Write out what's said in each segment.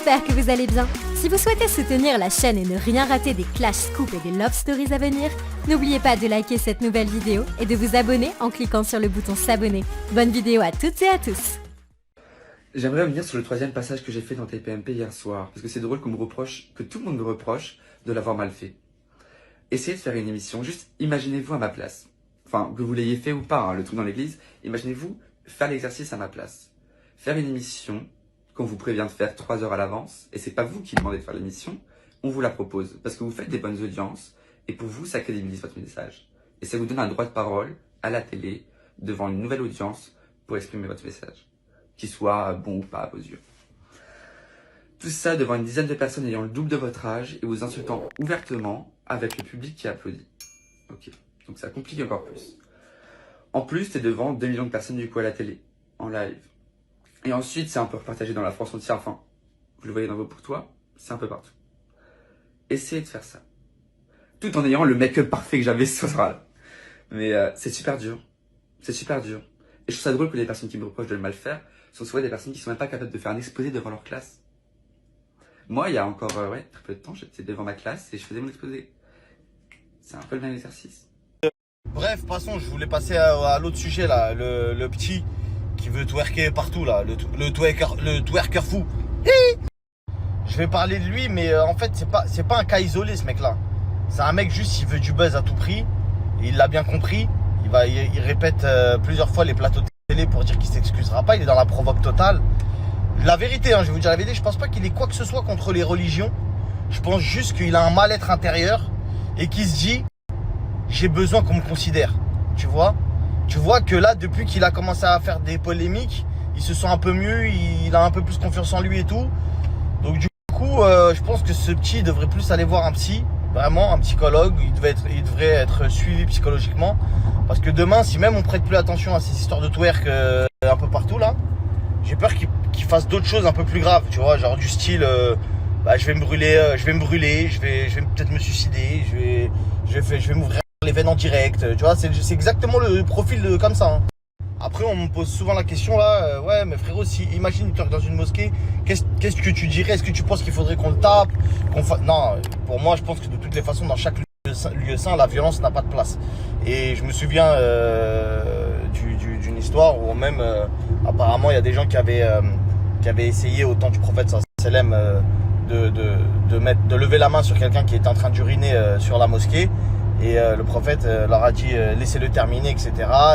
j'espère que vous allez bien. Si vous souhaitez soutenir la chaîne et ne rien rater des Clash Scoop et des Love Stories à venir, n'oubliez pas de liker cette nouvelle vidéo et de vous abonner en cliquant sur le bouton s'abonner. Bonne vidéo à toutes et à tous. J'aimerais revenir sur le troisième passage que j'ai fait dans TPMP hier soir, parce que c'est drôle qu'on me reproche, que tout le monde me reproche de l'avoir mal fait. Essayez de faire une émission, juste imaginez-vous à ma place. Enfin, que vous l'ayez fait ou pas, hein, le truc dans l'église, imaginez-vous faire l'exercice à ma place. Faire une émission qu'on vous prévient de faire 3 heures à l'avance, et c'est pas vous qui demandez de faire l'émission, on vous la propose, parce que vous faites des bonnes audiences, et pour vous, ça crédibilise votre message. Et ça vous donne un droit de parole à la télé, devant une nouvelle audience, pour exprimer votre message, qu'il soit bon ou pas à vos yeux. Tout ça devant une dizaine de personnes ayant le double de votre âge, et vous insultant ouvertement avec le public qui applaudit. Ok, donc ça complique encore plus. En plus, t'es devant 2 millions de personnes du coup à la télé, en live. Et ensuite, c'est un peu repartagé dans la France entière, enfin, vous le voyez dans vos pourtois, c'est un peu partout. Essayez de faire ça. Tout en ayant le make-up parfait que j'avais ce soir-là. Mais c'est super dur. C'est super dur. Et je trouve ça drôle que les personnes qui me reprochent de le mal faire sont souvent des personnes qui sont même pas capables de faire un exposé devant leur classe. Moi, il y a encore très peu de temps, j'étais devant ma classe et je faisais mon exposé. C'est un peu le même exercice. Bref, passons, je voulais passer à l'autre sujet là, le petit qui veut twerker partout là, le twerker fou. Je vais parler de lui, mais en fait c'est pas un cas isolé ce mec là. C'est un mec juste, il veut du buzz à tout prix, et il l'a bien compris. Il répète plusieurs fois les plateaux de télé pour dire qu'il s'excusera pas, il est dans la provoque totale. La vérité, hein, je vais vous dire la vérité, je pense pas qu'il ait quoi que ce soit contre les religions. Je pense juste qu'il a un mal-être intérieur et qu'il se dit j'ai besoin qu'on me considère, tu vois. Tu vois que là, depuis qu'il a commencé à faire des polémiques, il se sent un peu mieux, il a un peu plus confiance en lui et tout. Donc du coup, je pense que ce petit devrait plus aller voir un psy, vraiment un psychologue. Il devrait être suivi psychologiquement. Parce que demain, si même on prête plus attention à ces histoires de twerk un peu partout là, j'ai peur qu'il fasse d'autres choses un peu plus graves, tu vois, genre du style je vais me brûler, je vais peut-être me suicider, je vais m'ouvrir les veines en direct, tu vois, c'est exactement le profil comme ça. Hein. Après, on me pose souvent la question là, ouais, mais frérot, si imagine tu es dans une mosquée, qu'est-ce que tu dirais? Est-ce que tu penses qu'il faudrait qu'on le tape, Non, pour moi, je pense que de toutes les façons, dans chaque lieu saint, la violence n'a pas de place. Et je me souviens d'une histoire où même, apparemment, il y a des gens qui avaient essayé au temps du prophète sallam de lever la main sur quelqu'un qui était en train d'uriner sur la mosquée. Et le prophète leur a dit laissez-le terminer, etc.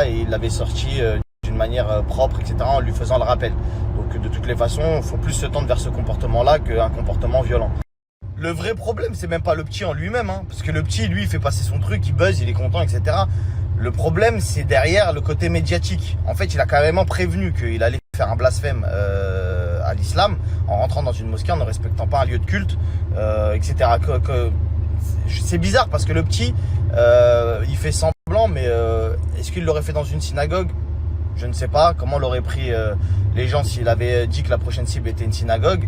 Et il l'avait sorti d'une manière propre, etc. en lui faisant le rappel. Donc de toutes les façons, il faut plus se tendre vers ce comportement-là qu'un comportement violent. Le vrai problème, c'est même pas le petit en lui-même, hein, parce que le petit, lui, il fait passer son truc, il buzz, il est content, etc. Le problème, c'est derrière le côté médiatique. En fait, il a carrément prévenu qu'il allait faire un blasphème à l'islam en rentrant dans une mosquée, en ne respectant pas un lieu de culte, etc. C'est bizarre parce que le petit, il fait semblant, mais est-ce qu'il l'aurait fait dans une synagogue? Je ne sais pas. Comment l'auraient pris les gens s'il avait dit que la prochaine cible était une synagogue?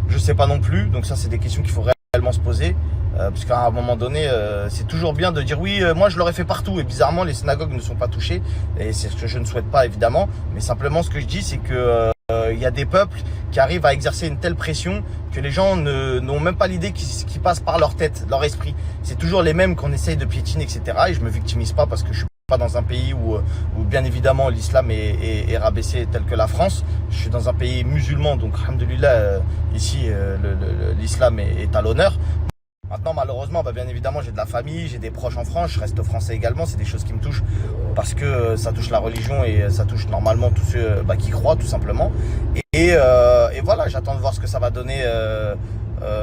Je ne sais pas non plus. Donc ça, c'est des questions qu'il faut réellement se poser. Parce qu'à un moment donné, c'est toujours bien de dire oui, moi je l'aurais fait partout. Et bizarrement, les synagogues ne sont pas touchées. Et c'est ce que je ne souhaite pas, évidemment. Mais simplement, ce que je dis, c'est que il y a des peuples qui arrivent à exercer une telle pression que les gens n'ont même pas l'idée qui passe par leur tête, leur esprit. C'est toujours les mêmes qu'on essaye de piétiner, etc. Et je me victimise pas parce que je suis pas dans un pays où bien évidemment l'islam est rabaissé tel que la France. Je suis dans un pays musulman, donc alhamdoulilah, ici l'islam est à l'honneur. Maintenant, malheureusement, bien évidemment, j'ai de la famille, j'ai des proches en France, je reste français également. C'est des choses qui me touchent parce que ça touche la religion et ça touche normalement tous ceux qui croient, tout simplement. Et voilà, j'attends de voir ce que ça va donner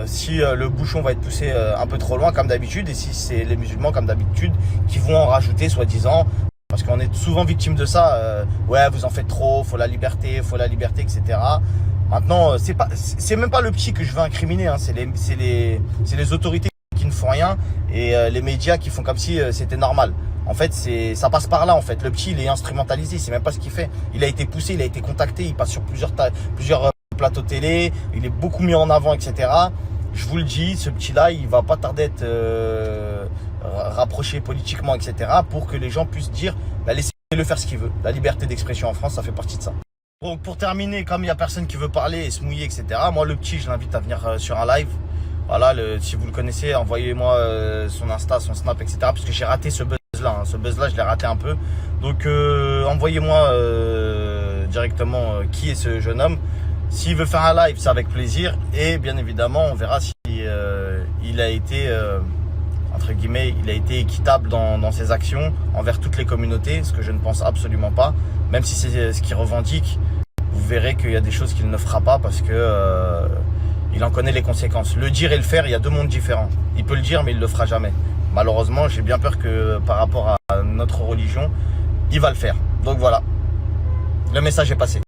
si le bouchon va être poussé un peu trop loin, comme d'habitude, et si c'est les musulmans, comme d'habitude, qui vont en rajouter, soi-disant. Parce qu'on est souvent victime de ça. Ouais, vous en faites trop, faut la liberté, etc. Maintenant, c'est même pas le petit que je veux incriminer, hein, c'est les autorités qui ne font rien et les médias qui font comme si c'était normal. En fait, ça passe par là. En fait, le petit, il est instrumentalisé, c'est même pas ce qu'il fait. Il a été poussé, il a été contacté, il passe sur plusieurs plateaux télé, il est beaucoup mis en avant, etc. Je vous le dis, ce petit-là, il va pas tarder à être rapproché politiquement, etc. pour que les gens puissent dire, laissez-le faire ce qu'il veut. La liberté d'expression en France, ça fait partie de ça. Donc pour terminer, comme il n'y a personne qui veut parler et se mouiller, etc. Moi, le petit, je l'invite à venir sur un live. Voilà, si vous le connaissez, envoyez-moi son Insta, son Snap, etc. Parce que j'ai raté ce buzz-là. Ce buzz-là, je l'ai raté un peu. Donc envoyez-moi directement qui est ce jeune homme. S'il veut faire un live, c'est avec plaisir. Et bien évidemment, on verra si il a été, entre guillemets, il a été équitable dans ses actions envers toutes les communautés, ce que je ne pense absolument pas. Même si c'est ce qu'il revendique, vous verrez qu'il y a des choses qu'il ne fera pas parce que il en connaît les conséquences. Le dire et le faire, il y a deux mondes différents. Il peut le dire, mais il ne le fera jamais. Malheureusement, j'ai bien peur que par rapport à notre religion, il va le faire. Donc voilà, le message est passé.